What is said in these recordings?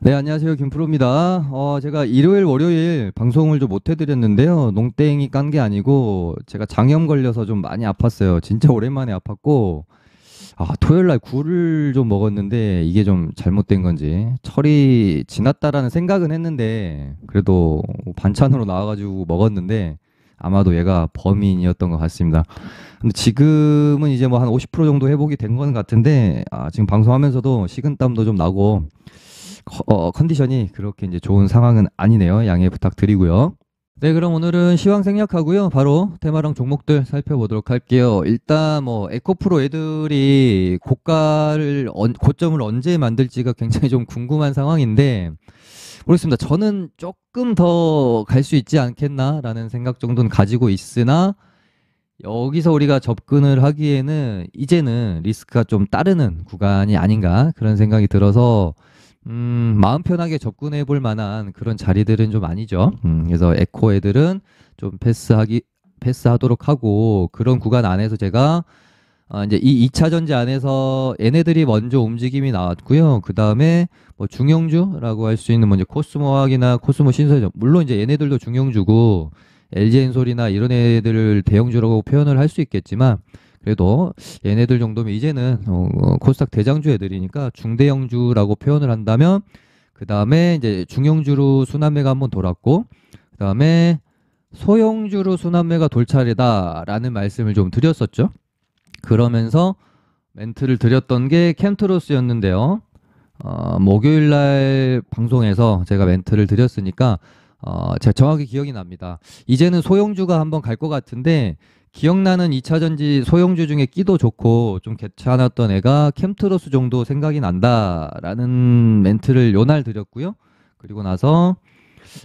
네, 안녕하세요. 김프로입니다. 제가 일요일, 월요일 방송을 좀 못 해드렸는데요. 농땡이 깐 게 아니고 제가 장염 걸려서 좀 많이 아팠어요. 진짜 오랜만에 아팠고, 토요일 날 굴을 좀 먹었는데 이게 좀 잘못된 건지 철이 지났다라는 생각은 했는데 그래도 반찬으로 나와가지고 먹었는데 아마도 얘가 범인이었던 것 같습니다. 근데 지금은 이제 뭐 한 50% 정도 회복이 된 건 같은데, 지금 방송하면서도 식은땀도 좀 나고 컨디션이 그렇게 이제 좋은 상황은 아니네요. 양해 부탁드리고요. 네, 그럼 오늘은 시황 생략하고요. 바로 테마랑 종목들 살펴보도록 할게요. 일단 뭐 에코프로 애들이 고점을 언제 만들지가 굉장히 좀 궁금한 상황인데 모르겠습니다. 저는 조금 더 갈 수 있지 않겠나라는 생각 정도는 가지고 있으나 여기서 우리가 접근을 하기에는 이제는 리스크가 좀 따르는 구간이 아닌가 그런 생각이 들어서 마음 편하게 접근해 볼 만한 그런 자리들은 좀 아니죠. 그래서 에코 애들은 좀 패스하도록 하고 그런 구간 안에서 제가 이제 이 2차 전지 안에서 얘네들이 먼저 움직임이 나왔고요. 그 다음에 뭐 중형주라고 할 수 있는 뭐 이제 코스모학이나 코스모 신소재 물론 이제 얘네들도 중형주고 LG엔솔이나 이런 애들을 대형주라고 표현을 할 수 있겠지만 그래도 얘네들 정도면 이제는 코스닥 대장주 애들이니까 중대형주라고 표현을 한다면 그 다음에 이제 중형주로 순환매가 한번 돌았고 그 다음에 소형주로 순환매가 돌 차례다라는 말씀을 좀 드렸었죠. 그러면서 멘트를 드렸던 게 캠트로스였는데요. 목요일 날 방송에서 제가 멘트를 드렸으니까 제가 정확히 기억이 납니다. 이제는 소형주가 한번 갈 것 같은데 기억나는 2차 전지 소형주 중에 끼도 좋고 좀 괜찮았던 애가 캠트로스 정도 생각이 난다라는 멘트를 요날 드렸고요. 그리고 나서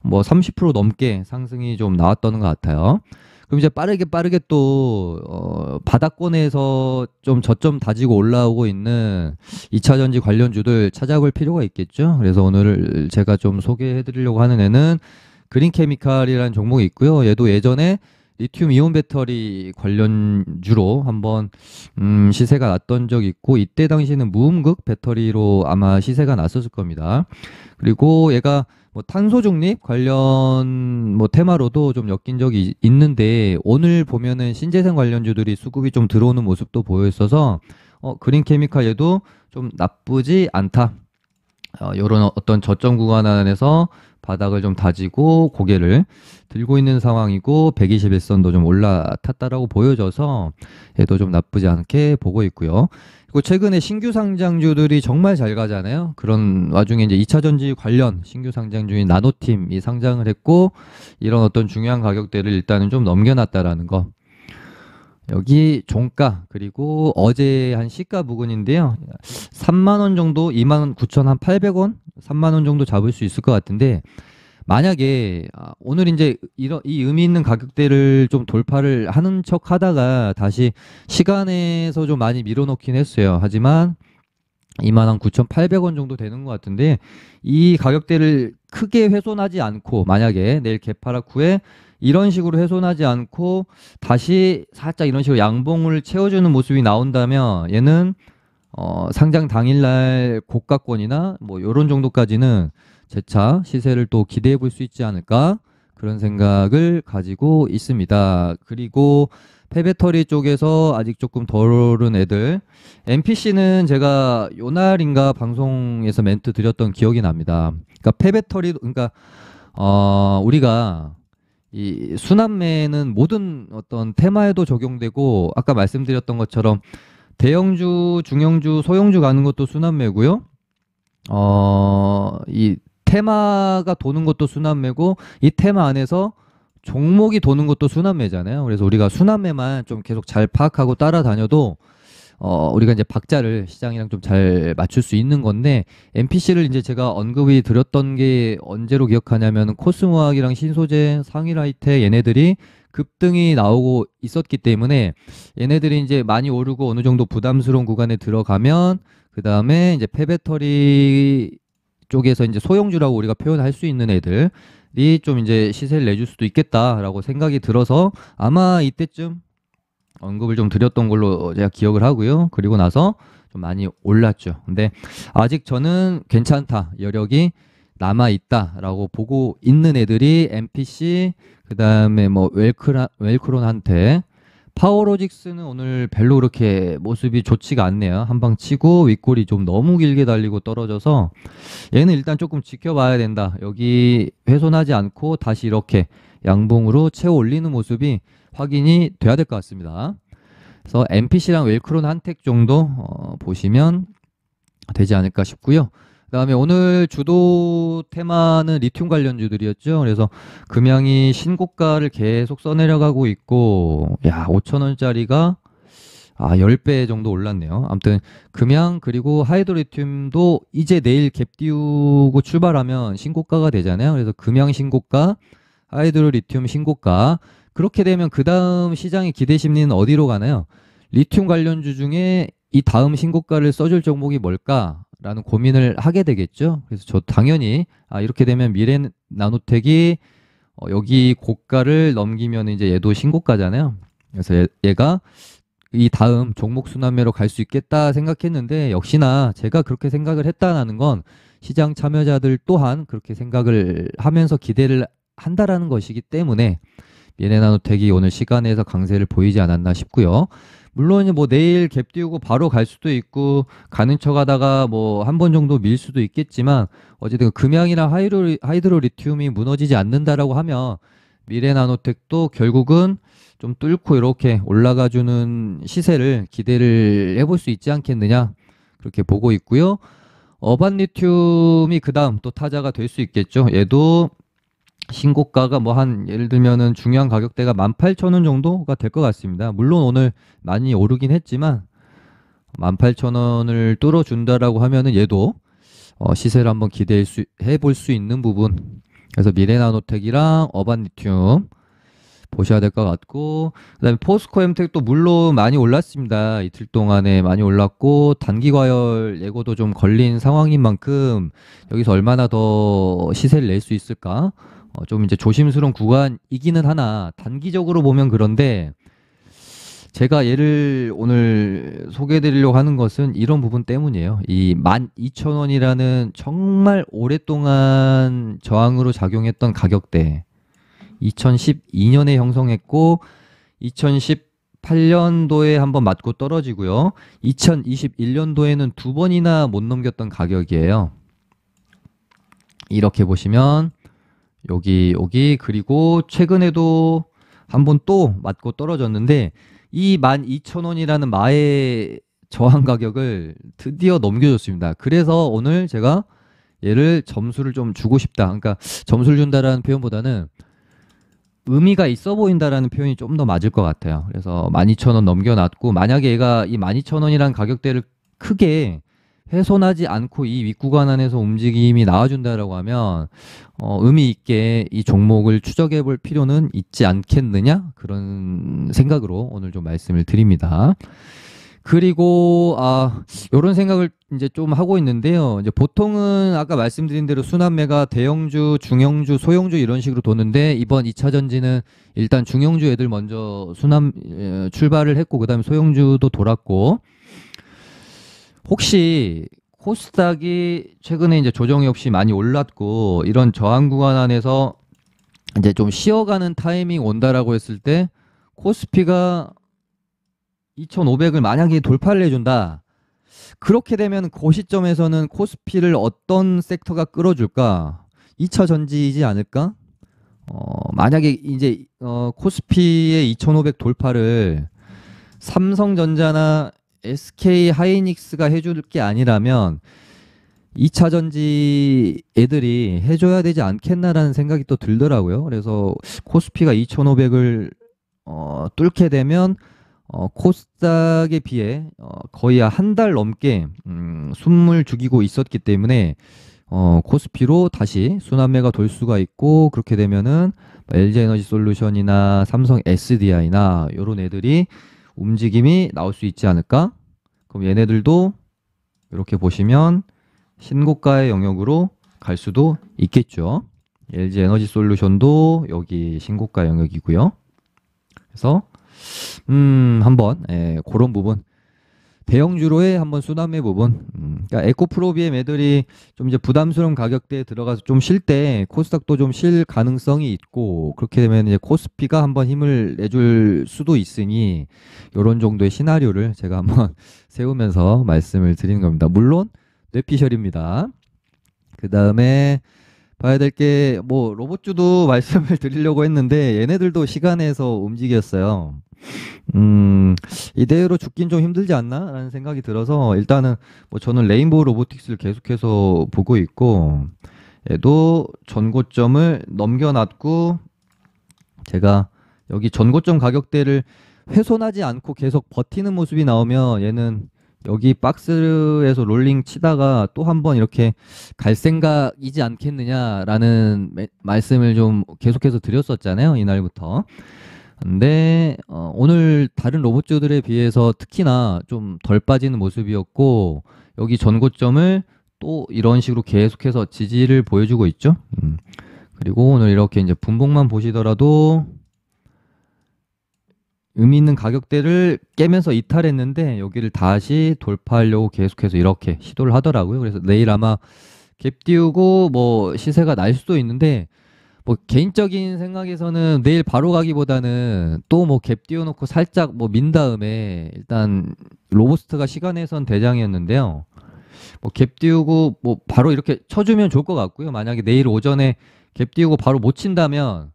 뭐 30% 넘게 상승이 좀 나왔던 것 같아요. 그럼 이제 빠르게 또 바닥권에서 좀 저점 다지고 올라오고 있는 2차 전지 관련주들 찾아볼 필요가 있겠죠. 그래서 오늘 제가 좀 소개해 드리려고 하는 애는 그린케미칼이라는 종목이 있고요. 얘도 예전에 리튬 이온 배터리 관련주로 한번 시세가 났던 적이 있고 이때 당시는 무음극 배터리로 아마 시세가 났었을 겁니다. 그리고 얘가 뭐 탄소 중립 관련 뭐 테마로도 좀 엮인 적이 있는데 오늘 보면은 신재생 관련주들이 수급이 좀 들어오는 모습도 보여 있어서 그린케미칼 얘도 좀 나쁘지 않다. 요런 어떤 저점 구간 안에서 바닥을 좀 다지고 고개를 들고 있는 상황이고 121선도 좀 올라탔다라고 보여져서 얘도 좀 나쁘지 않게 보고 있고요. 그리고 최근에 신규 상장주들이 정말 잘 가잖아요. 그런 와중에 이제 2차 전지 관련 신규 상장주인 나노팀이 상장을 했고 이런 어떤 중요한 가격대를 일단은 좀 넘겨놨다라는 거. 여기 종가 그리고 어제 한 시가 부근인데요. 3만 원 정도, 2만 9,800원, 3만 원 정도 잡을 수 있을 것 같은데 만약에 오늘 이제 이 의미 있는 가격대를 좀 돌파를 하는 척 하다가 다시 시간에서 좀 많이 밀어놓긴 했어요. 하지만 2만 9,800원 정도 되는 것 같은데 이 가격대를 크게 훼손하지 않고 만약에 내일 개파락 후에 이런 식으로 훼손하지 않고 다시 살짝 이런 식으로 양봉을 채워주는 모습이 나온다면 얘는 상장 당일날 고가권이나 뭐 요런 정도까지는 재차 시세를 또 기대해 볼 수 있지 않을까 그런 생각을 가지고 있습니다. 그리고 폐배터리 쪽에서 아직 조금 덜 오른 애들 NPC는 제가 요날인가 방송에서 멘트 드렸던 기억이 납니다. 그러니까 폐배터리 그러니까 우리가 이 순환매는 모든 어떤 테마에도 적용되고 아까 말씀드렸던 것처럼 대형주, 중형주, 소형주 가는 것도 순환매고요. 이 테마가 도는 것도 순환매고 이 테마 안에서 종목이 도는 것도 순환매잖아요. 그래서 우리가 순환매만 좀 계속 잘 파악하고 따라다녀도 우리가 이제 박자를 시장이랑 좀 잘 맞출 수 있는 건데 NPC를 이제 제가 언급이 드렸던 게 언제로 기억하냐면 코스모학이랑 신소재, 상일하이텍 얘네들이 급등이 나오고 있었기 때문에 얘네들이 이제 많이 오르고 어느 정도 부담스러운 구간에 들어가면 그 다음에 이제 폐배터리 쪽에서 이제 소형주라고 우리가 표현할 수 있는 애들이 좀 이제 시세를 내줄 수도 있겠다라고 생각이 들어서 아마 이때쯤 언급을 좀 드렸던 걸로 제가 기억을 하고요. 그리고 나서 좀 많이 올랐죠. 근데 아직 저는 괜찮다, 여력이 남아있다라고 보고 있는 애들이 MPC, 그 다음에 뭐 웰크론한테, 파워로직스는 오늘 별로 그렇게 모습이 좋지가 않네요. 한 방 치고 윗골이 좀 너무 길게 달리고 떨어져서 얘는 일단 조금 지켜봐야 된다. 여기 훼손하지 않고 다시 이렇게 양봉으로 채워 올리는 모습이 확인이 돼야 될 것 같습니다. 그래서 MPC랑 웰크론 한택 정도 보시면 되지 않을까 싶고요. 그다음에 오늘 주도 테마는 리튬 관련주들이었죠. 그래서 금양이 신고가를 계속 써내려가고 있고, 야, 5,000원짜리가 10배 정도 올랐네요. 아무튼 금양 그리고 하이드로리튬도 이제 내일 갭 띄우고 출발하면 신고가가 되잖아요. 그래서 금양 신고가, 하이드로리튬 신고가. 그렇게 되면 그 다음 시장의 기대 심리는 어디로 가나요? 리튬 관련주 중에 이 다음 신고가를 써줄 종목이 뭘까라는 고민을 하게 되겠죠. 그래서 저 당연히 이렇게 되면 미래나노텍이 여기 고가를 넘기면 이제 얘도 신고가잖아요. 그래서 얘가 이 다음 종목 순환매로 갈 수 있겠다 생각했는데, 역시나 제가 그렇게 생각을 했다는 건 시장 참여자들 또한 그렇게 생각을 하면서 기대를 한다라는 것이기 때문에 미래나노텍이 오늘 시간에서 강세를 보이지 않았나 싶고요. 물론 뭐 내일 갭 띄우고 바로 갈 수도 있고 가는 척 하다가 뭐 한 번 정도 밀 수도 있겠지만, 어쨌든 금양이나 하이드로리튬이 무너지지 않는다라고 하면 미래나노텍도 결국은 좀 뚫고 이렇게 올라가주는 시세를 기대를 해볼 수 있지 않겠느냐, 그렇게 보고 있고요. 어반리튬이 그 다음 또 타자가 될 수 있겠죠. 얘도 신고가가 뭐 한 예를 들면은 중요한 가격대가 18,000원 정도가 될 것 같습니다. 물론 오늘 많이 오르긴 했지만 18,000원을 뚫어준다라고 하면은 얘도 시세를 한번 해볼 수 있는 부분. 그래서 미래나노텍이랑 어반리튬 보셔야 될 것 같고, 그다음에 포스코엠텍도 물론 많이 올랐습니다. 이틀 동안에 많이 올랐고 단기 과열 예고도 좀 걸린 상황인 만큼 여기서 얼마나 더 시세를 낼 수 있을까? 좀 이제 조심스러운 구간이기는 하나 단기적으로 보면. 그런데 제가 얘를 오늘 소개해 드리려고 하는 것은 이런 부분 때문이에요. 이 12,000원이라는 정말 오랫동안 저항으로 작용했던 가격대, 2012년에 형성했고 2018년도에 한번 맞고 떨어지고요. 2021년도에는 두 번이나 못 넘겼던 가격이에요. 이렇게 보시면 여기 그리고 최근에도 한번 또 맞고 떨어졌는데, 이 12,000원이라는 마의 저항 가격을 드디어 넘겨줬습니다. 그래서 오늘 제가 얘를 점수를 좀 주고 싶다. 그러니까 점수를 준다라는 표현보다는 의미가 있어 보인다라는 표현이 좀 더 맞을 것 같아요. 그래서 12,000원 넘겨놨고, 만약에 얘가 이 12,000원이라는 가격대를 크게 훼손하지 않고 이 윗구간 안에서 움직임이 나와준다라고 하면 의미 있게 이 종목을 추적해 볼 필요는 있지 않겠느냐, 그런 생각으로 오늘 좀 말씀을 드립니다. 그리고 이런 생각을 이제 좀 하고 있는데요. 이제 보통은 아까 말씀드린 대로 순환매가 대형주, 중형주, 소형주 이런 식으로 도는데, 이번 2차 전지는 일단 중형주 애들 먼저 출발을 했고 그다음에 소형주도 돌았고, 혹시 코스닥이 최근에 이제 조정이 없이 많이 올랐고 이런 저항 구간 안에서 이제 좀 쉬어가는 타이밍 온다라고 했을 때 코스피가 2,500을 만약에 돌파를 해준다. 그렇게 되면 그 시점에서는 코스피를 어떤 섹터가 끌어줄까? 2차 전지이지 않을까? 만약에 이제 코스피의 2,500 돌파를 삼성전자나 SK 하이닉스가 해줄 게 아니라면 2차 전지 애들이 해줘야 되지 않겠나라는 생각이 또 들더라고요. 그래서 코스피가 2,500을 뚫게 되면 코스닥에 비해 거의 한 달 넘게 숨을 죽이고 있었기 때문에 코스피로 다시 순환매가 돌 수가 있고, 그렇게 되면은 LG에너지솔루션이나 삼성 SDI나 이런 애들이 움직임이 나올 수 있지 않을까? 그럼 얘네들도 이렇게 보시면 신고가의 영역으로 갈 수도 있겠죠. LG에너지솔루션도 여기 신고가 영역이고요. 그래서 한번 그런 부분 대형주로의 한번 순환매 부분. 그러니까 에코프로비엠 애들이 좀 이제 부담스러운 가격대에 들어가서 좀 쉴 때 코스닥도 좀 쉴 가능성이 있고, 그렇게 되면 이제 코스피가 한번 힘을 내줄 수도 있으니 요런 정도의 시나리오를 제가 한번 세우면서 말씀을 드리는 겁니다. 물론 뇌피셜입니다. 그 다음에 봐야 될 게 뭐 로봇주도 말씀을 드리려고 했는데 얘네들도 시간에서 움직였어요. 이대로 죽긴 좀 힘들지 않나? 라는 생각이 들어서 일단은 뭐 저는 레인보우 로보틱스를 계속해서 보고 있고, 얘도 전고점을 넘겨놨고, 제가 여기 전고점 가격대를 훼손하지 않고 계속 버티는 모습이 나오면 얘는 여기 박스에서 롤링 치다가 또 한번 이렇게 갈 생각이지 않겠느냐라는 말씀을 좀 계속해서 드렸었잖아요, 이날부터. 근데 오늘 다른 로봇주들에 비해서 특히나 좀 덜 빠지는 모습이었고, 여기 전고점을 또 이런 식으로 계속해서 지지를 보여주고 있죠. 그리고 오늘 이렇게 이제 분봉만 보시더라도 의미 있는 가격대를 깨면서 이탈했는데 여기를 다시 돌파하려고 계속해서 이렇게 시도를 하더라고요. 그래서 내일 아마 갭 띄우고 뭐 시세가 날 수도 있는데, 뭐 개인적인 생각에서는 내일 바로 가기보다는 또 뭐 갭 띄워놓고 살짝 뭐 민 다음에, 일단 로보스트가 시간에선 대장이었는데요. 뭐 갭 띄우고 뭐 바로 이렇게 쳐주면 좋을 것 같고요. 만약에 내일 오전에 갭 띄우고 바로 못 친다면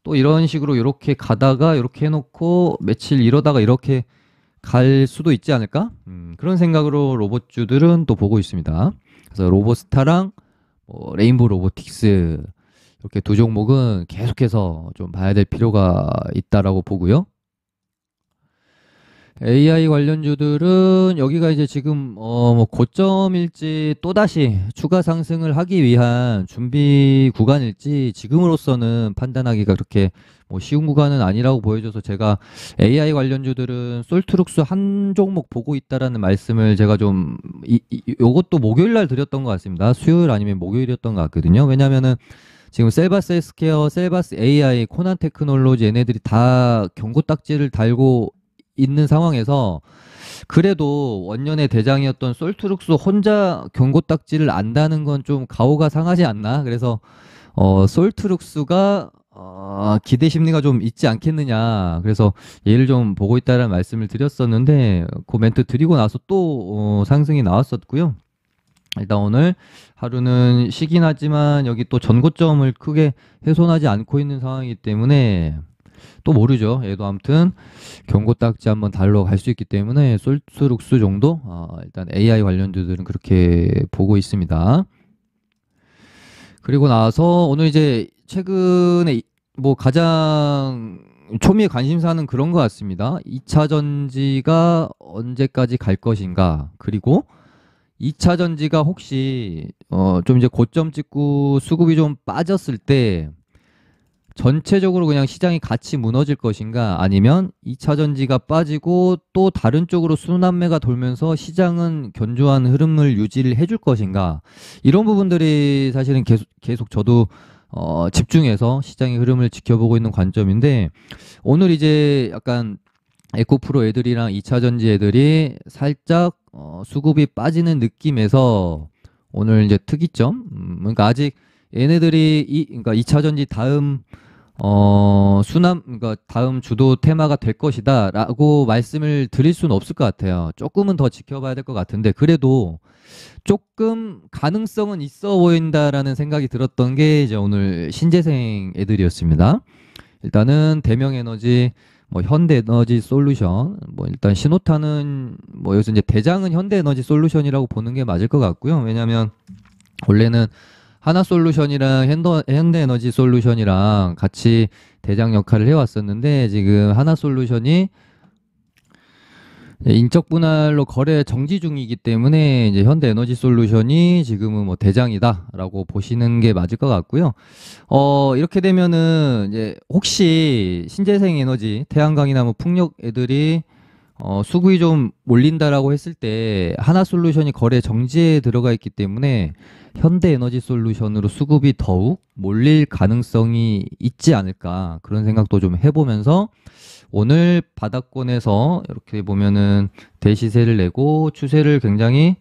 또 이런 식으로 이렇게 가다가 이렇게 해놓고 며칠 이러다가 이렇게 갈 수도 있지 않을까? 그런 생각으로 로봇주들은 또 보고 있습니다. 그래서 로보스타랑 뭐 레인보우 로보틱스, 이렇게 두 종목은 계속해서 좀 봐야 될 필요가 있다라고 보고요. AI 관련주들은 여기가 이제 지금 뭐 고점일지 또다시 추가 상승을 하기 위한 준비 구간일지 지금으로서는 판단하기가 그렇게 뭐 쉬운 구간은 아니라고 보여줘서, 제가 AI 관련주들은 솔트룩스 한 종목 보고 있다라는 말씀을 제가 좀 요것도 목요일 날 드렸던 것 같습니다. 수요일 아니면 목요일이었던 것 같거든요. 왜냐면은 지금 셀바스 헬스케어, 셀바스 AI, 코난 테크놀로지 얘네들이 다 경고 딱지를 달고 있는 상황에서, 그래도 원년의 대장이었던 솔트룩스 혼자 경고 딱지를 안다는 건 좀 가오가 상하지 않나? 그래서 솔트룩스가 기대 심리가 좀 있지 않겠느냐. 그래서 얘를 좀 보고 있다는 말씀을 드렸었는데, 그 멘트 드리고 나서 또 상승이 나왔었고요. 일단 오늘 하루는 쉬긴 하지만 여기 또 전고점을 크게 훼손하지 않고 있는 상황이기 때문에 또 모르죠. 얘도 아무튼 경고 딱지 한번 달러 갈 수 있기 때문에 솔트룩스 정도 일단 AI 관련주들은 그렇게 보고 있습니다. 그리고 나서 오늘 이제 최근에 뭐 가장 초미의 관심사는 그런 것 같습니다. 2차 전지가 언제까지 갈 것인가, 그리고 2차 전지가 혹시 좀 이제 고점 찍고 수급이 좀 빠졌을 때 전체적으로 그냥 시장이 같이 무너질 것인가, 아니면 2차 전지가 빠지고 또 다른 쪽으로 순환매가 돌면서 시장은 견조한 흐름을 유지를 해줄 것인가, 이런 부분들이 사실은 계속 저도 집중해서 시장의 흐름을 지켜보고 있는 관점인데, 오늘 이제 약간 에코프로 애들이랑 2차 전지 애들이 살짝 수급이 빠지는 느낌에서 오늘 이제 특이점, 그러니까 아직 얘네들이 그러니까 2차 전지 다음 그러니까 다음 주도 테마가 될 것이다라고 말씀을 드릴 수는 없을 것 같아요. 조금은 더 지켜봐야 될 것 같은데, 그래도 조금 가능성은 있어 보인다라는 생각이 들었던 게 이제 오늘 신재생 애들이었습니다. 일단은 대명에너지, 뭐 현대에너지 솔루션, 뭐 일단 신호탄은 뭐 여기서 이제 대장은 현대에너지 솔루션이라고 보는 게 맞을 것 같고요. 왜냐하면 원래는 하나솔루션이랑 현대에너지 솔루션이랑 같이 대장 역할을 해왔었는데, 지금 하나솔루션이 인적 분할로 거래 정지 중이기 때문에 이제 현대에너지 솔루션이 지금은 뭐 대장이다라고 보시는 게 맞을 것 같고요. 이렇게 되면은 이제 혹시 신재생 에너지, 태양광이나 뭐 풍력 애들이 수급이 좀 몰린다라고 했을 때 하나솔루션이 거래 정지에 들어가 있기 때문에 현대에너지 솔루션으로 수급이 더욱 몰릴 가능성이 있지 않을까, 그런 생각도 좀 해보면서 오늘 바닥권에서 이렇게 보면은 대시세를 내고 추세를 굉장히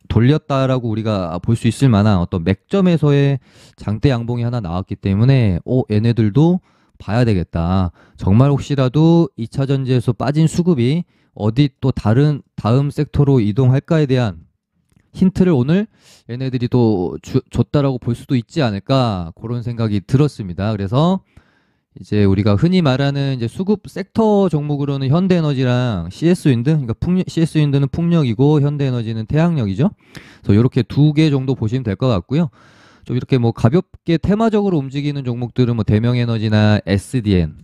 돌렸다라고 우리가 볼 수 있을 만한 어떤 맥점에서의 장대 양봉이 하나 나왔기 때문에 얘네들도 봐야 되겠다. 정말 혹시라도 2차 전지에서 빠진 수급이 어디 또 다음 섹터로 이동할까에 대한 힌트를 오늘 얘네들이 또 줬다라고 볼 수도 있지 않을까 그런 생각이 들었습니다. 그래서 이제 우리가 흔히 말하는 이제 수급 섹터 종목으로는 현대에너지랑 CS윈드, 그러니까 CS윈드는 풍력이고 현대에너지는 태양력이죠. 그래서 이렇게 두 개 정도 보시면 될 것 같고요. 좀 이렇게 뭐 가볍게 테마적으로 움직이는 종목들은 뭐 대명에너지나 SDN,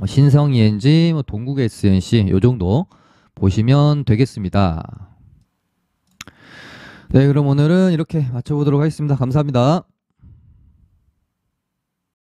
신성ENG, 뭐 동국 SNC 요 정도 보시면 되겠습니다. 네, 그럼 오늘은 이렇게 마쳐보도록 하겠습니다. 감사합니다.